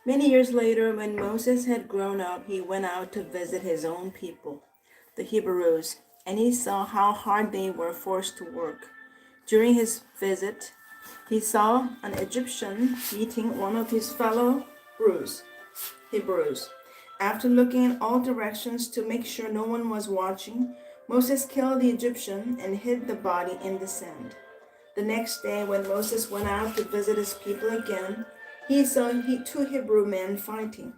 Many years later, when Moses had grown up, he went out to visit his own people, the Hebrews, and he saw how hard they were forced to work. During his visit, he saw an Egyptian beating one of his fellow Hebrews. After looking in all directions to make sure no one was watching, Moses killed the Egyptian and hid the body in the sand. The next day, when Moses went out to visit his people again, he saw two Hebrew men fighting.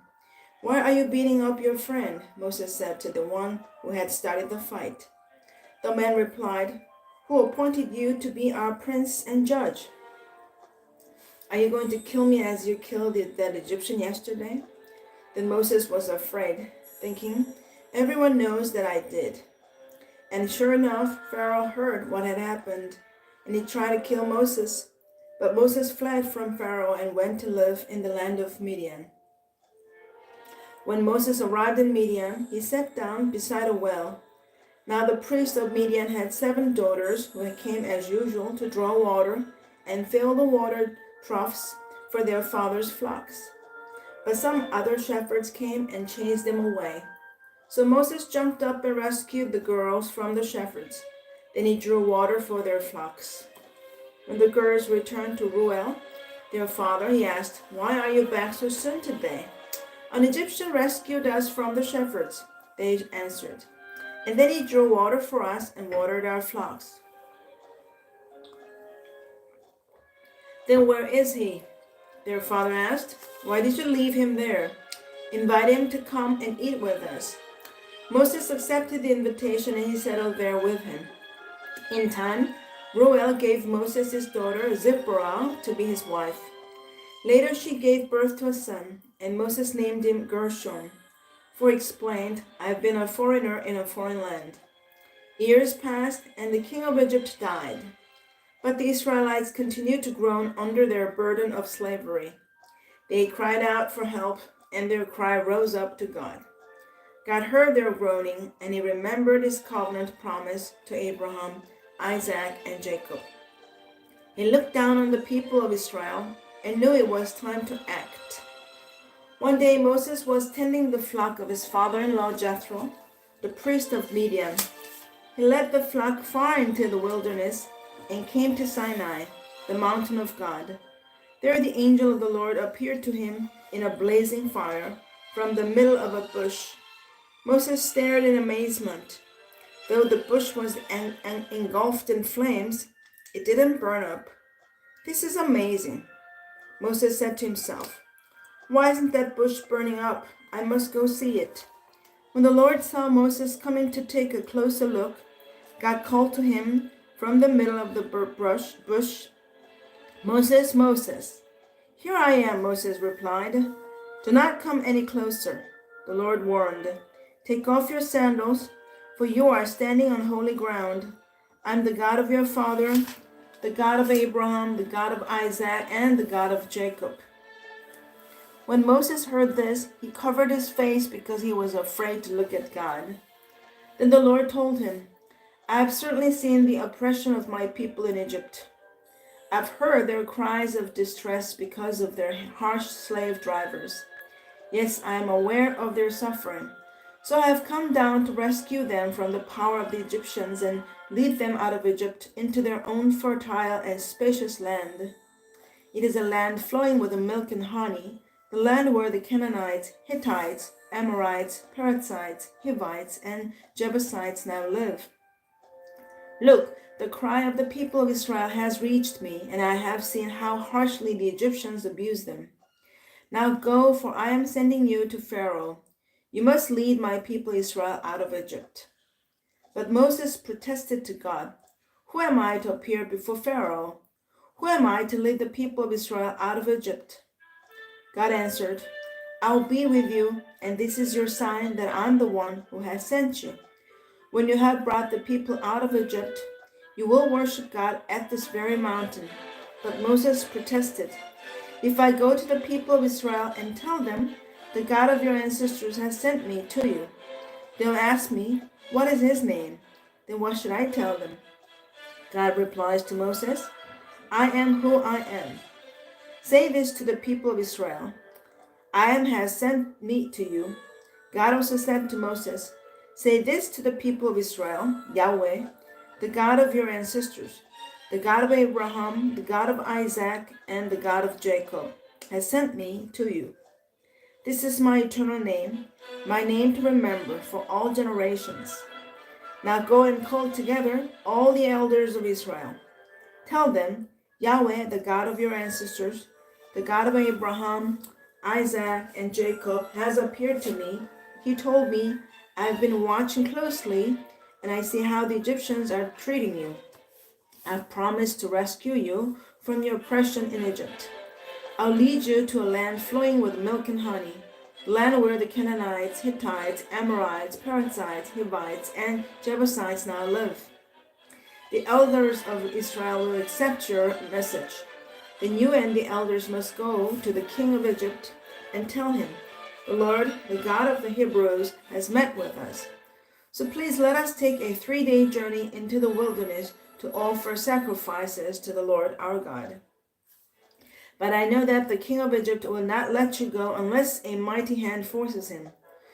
"Why are you beating up your friend?" Moses said to the one who had started the fight. The man replied, "Who appointed you to be our prince and judge? Are you going to kill me as you killed that Egyptian yesterday?" Then Moses was afraid, thinking, "Everyone knows that I did." And sure enough, Pharaoh heard what had happened, and he tried to kill Moses. But Moses fled from Pharaoh and went to live in the land of Midian. When Moses arrived in Midian, he sat down beside a well. Now the priest of Midian had 7 daughters who came as usual to draw water and fill the water troughs for their father's flocks. But some other shepherds came and chased them away. So Moses jumped up and rescued the girls from the shepherds. Then he drew water for their flocks. When the girls returned to Reuel, their father, he asked, "Why are you back so soon today?" "An Egyptian rescued us from the shepherds," they answered. "And then he drew water for us and watered our flocks." "Then where is he?" their father asked. "Why did you leave him there? Invite him to come and eat with us." Moses accepted the invitation and he settled there with him. In time, Reuel gave Moses his daughter Zipporah to be his wife. Later she gave birth to a son, and Moses named him Gershom, for he explained, "I've been a foreigner in a foreign land." Years passed, and the king of Egypt died. But the Israelites continued to groan under their burden of slavery. They cried out for help, and their cry rose up to God. God heard their groaning, and he remembered his covenant promise to Abraham, Isaac, and Jacob. He looked down on the people of Israel and knew it was time to act. One day Moses was tending the flock of his father-in-law Jethro, the priest of Midian. He led the flock far into the wilderness and came to Sinai, the mountain of God. There the angel of the Lord appeared to him in a blazing fire from the middle of a bush. Moses stared in amazement. Though the bush was engulfed in flames, it didn't burn up. "This is amazing," Moses said to himself. "Why isn't that bush burning up? I must go see it." When the Lord saw Moses coming to take a closer look, God called to him from the middle of the bush, "Moses, Moses." "Here I am," Moses replied. "Do not come any closer," the Lord warned. "Take off your sandals, for you are standing on holy ground. I'm the God of your father, the God of Abraham, the God of Isaac, and the God of Jacob." When Moses heard this, he covered his face because he was afraid to look at God. Then the Lord told him, "I have certainly seen the oppression of my people in Egypt. I've heard their cries of distress because of their harsh slave drivers. Yes, I am aware of their suffering. So I have come down to rescue them from the power of the Egyptians and lead them out of Egypt into their own fertile and spacious land. It is a land flowing with milk and honey, the land where the Canaanites, Hittites, Amorites, Perizzites, Hivites, and Jebusites now live. Look, the cry of the people of Israel has reached me, and I have seen how harshly the Egyptians abuse them. Now go, for I am sending you to Pharaoh. You must lead my people Israel out of Egypt." But Moses protested to God, "Who am I to appear before Pharaoh? Who am I to lead the people of Israel out of Egypt?" God answered, "I will be with you, and this is your sign that I'm the one who has sent you. When you have brought the people out of Egypt, you will worship God at this very mountain." But Moses protested, "If I go to the people of Israel and tell them, 'The God of your ancestors has sent me to you,' they'll ask me, 'What is his name?' Then what should I tell them?" God replies to Moses, "I am who I am. Say this to the people of Israel, has sent me to you. God also said to Moses, say this to the people of Israel, Yahweh, the God of your ancestors, the God of Abraham, the God of Isaac, and the God of Jacob, has sent me to you. This is my eternal name, my name to remember for all generations. Now go and call together all the elders of Israel. Tell them, Yahweh, the God of your ancestors, the God of Abraham, Isaac, and Jacob, has appeared to me. He told me, I've been watching closely, and I see how the Egyptians are treating you. I've promised to rescue you from your oppression in Egypt. I'll lead you to a land flowing with milk and honey, land where the Canaanites, Hittites, Amorites, Perizzites, Hivites, and Jebusites now live. The elders of Israel will accept your message. Then you and the elders must go to the king of Egypt and tell him, the Lord, the God of the Hebrews, has met with us. So please let us take a 3-day journey into the wilderness to offer sacrifices to the Lord our God. But I know that the king of Egypt will not let you go unless a mighty hand forces him.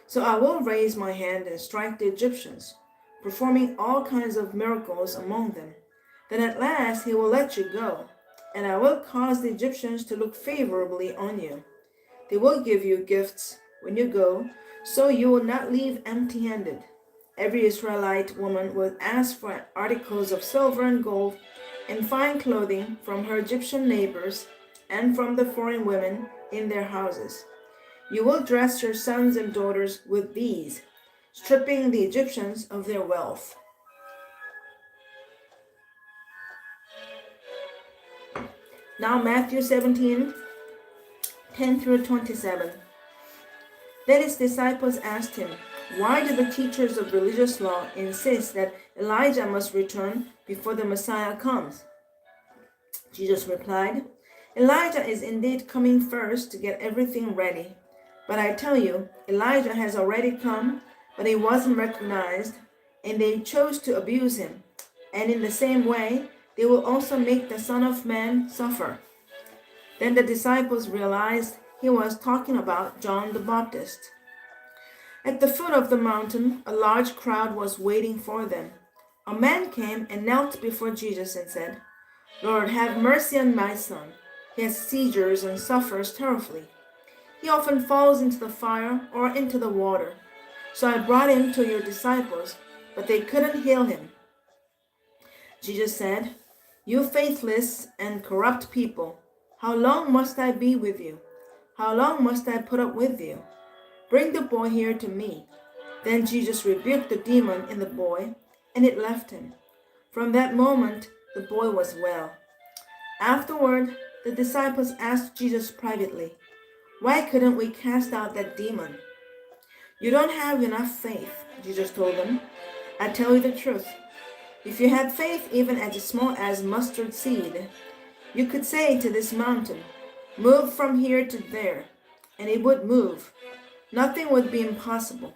So I will raise my hand and strike the Egyptians, performing all kinds of miracles among them. Then at last he will let you go, and I will cause the Egyptians to look favorably on you. They will give you gifts when you go, so you will not leave empty-handed. Every Israelite woman will ask for articles of silver and gold and fine clothing from her Egyptian neighbors and from the foreign women in their houses. You will dress your sons and daughters with these, stripping the Egyptians of their wealth. Now Matthew 17:10-27. Then his disciples asked him, why do the teachers of religious law insist that Elijah must return before the Messiah comes? Jesus replied, Elijah is indeed coming first to get everything ready. But I tell you, Elijah has already come, but he wasn't recognized, and they chose to abuse him. And in the same way, they will also make the Son of Man suffer. Then the disciples realized he was talking about John the Baptist. At the foot of the mountain, a large crowd was waiting for them. A man came and knelt before Jesus and said, Lord, have mercy on my son. He has seizures and suffers terribly. He often falls into the fire or into the water. So I brought him to your disciples, but they couldn't heal him. Jesus said, you faithless and corrupt people, how long must I be with you? How long must I put up with you? Bring the boy here to me. Then Jesus rebuked the demon in the boy, and it left him. From that moment, the boy was well. Afterward, the disciples asked Jesus privately, why couldn't we cast out that demon? You don't have enough faith, Jesus told them. I tell you the truth. If you had faith even as small as mustard seed, you could say to this mountain, move from here to there, and it would move. Nothing would be impossible.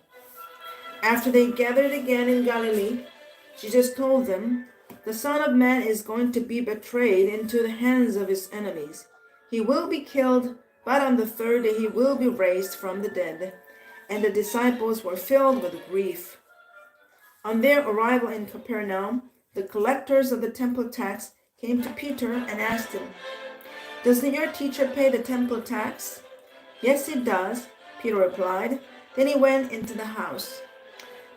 After they gathered again in Galilee, Jesus told them, the Son of Man is going to be betrayed into the hands of his enemies. He will be killed, but on the third day he will be raised from the dead. And the disciples were filled with grief. On their arrival in Capernaum, the collectors of the temple tax came to Peter and asked him, doesn't your teacher pay the temple tax? Yes, he does, Peter replied. Then he went into the house.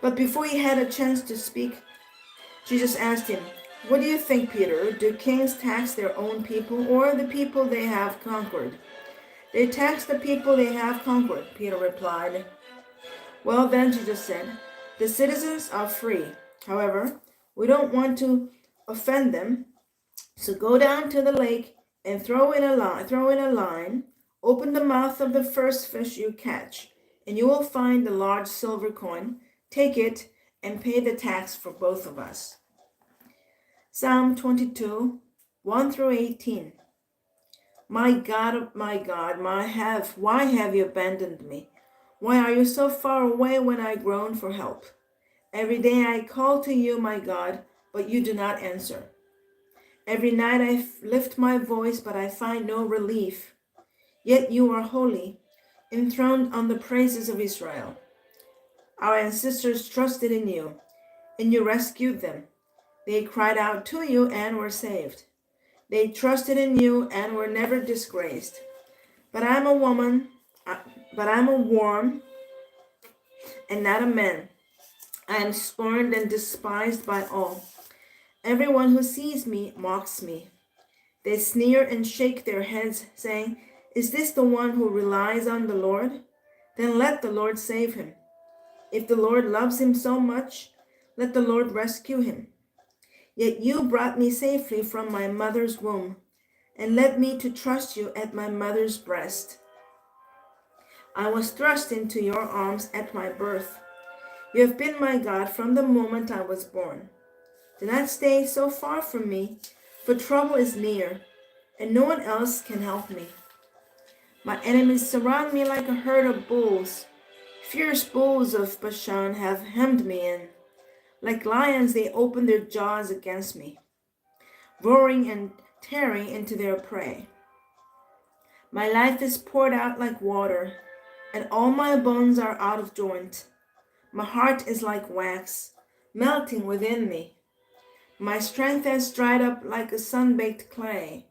But before he had a chance to speak, Jesus asked him, what do you think, Peter? Do kings tax their own people or the people they have conquered? They tax the people they have conquered, Peter replied. Well then, Jesus said, the citizens are free. However, we don't want to offend them, so go down to the lake and throw in a line, open the mouth of the first fish you catch, and you will find a large silver coin. Take it and pay the tax for both of us. Psalm 22, 1-18. My God, why have you abandoned me? Why are you so far away when I groan for help? Every day I call to you, my God, but you do not answer. Every night I lift my voice, but I find no relief. Yet you are holy. enthroned on the praises of Israel. Our ancestors trusted in you, and you rescued them. They cried out to you and were saved. They trusted in you and were never disgraced. But I'm a woman, but I'm a worm and not a man. I am scorned and despised by all. Everyone who sees me mocks me. They sneer and shake their heads, saying, "Is this the one who relies on the Lord? Then let the Lord save him. If the Lord loves him so much, let the Lord rescue him. Yet you brought me safely from my mother's womb, and led me to trust you at my mother's breast. I was thrust into your arms at my birth. You have been my God from the moment I was born. Do not stay so far from me, for trouble is near, and no one else can help me. My enemies surround me like a herd of bulls. Fierce bulls of Bashan have hemmed me in. Like lions, they open their jaws against me, roaring and tearing into their prey. My life is poured out like water, and all my bones are out of joint. My heart is like wax, melting within me. My strength has dried up like a sun-baked clay.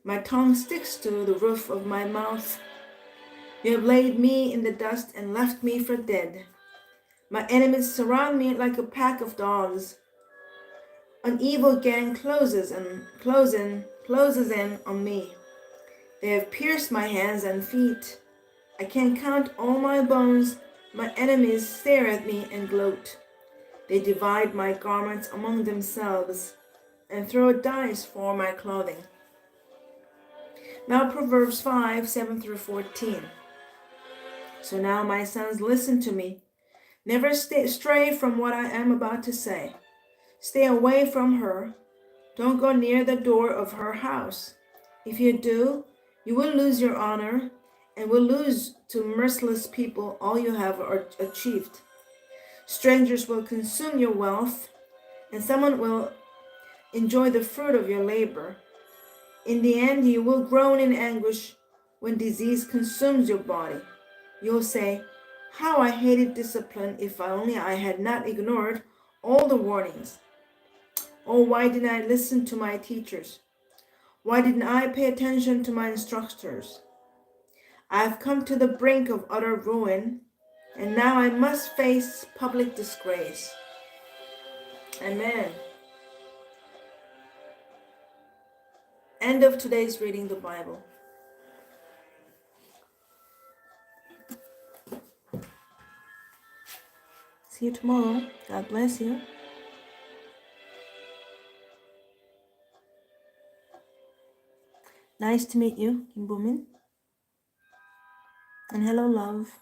My tongue sticks to the roof of my mouth. You have laid me in the dust and left me for dead. My enemies surround me like a pack of dogs. An evil gang closes in on me. They have pierced my hands and feet. I can count all my bones. My enemies stare at me and gloat. They divide my garments among themselves and throw dice for my clothing. Now Proverbs 5:7-14. So now, my sons, listen to me. Never stray from what I am about to say. Stay away from her. Don't go near the door of her house. If you do, you will lose your honor and will lose to merciless people all you have achieved. Strangers will consume your wealth, and someone will enjoy the fruit of your labor. In the end, you will groan in anguish when disease consumes your body. You'll say, "How I hated discipline! If only I had not ignored all the warnings. Oh, why didn't I listen to my teachers? Why didn't I pay attention to my instructors? I've come to the brink of utter ruin, and now I must face public disgrace." Amen. End of today's reading the Bible. See you tomorrow. God bless you. Nice to meet you, Kim Boomin. And hello, love.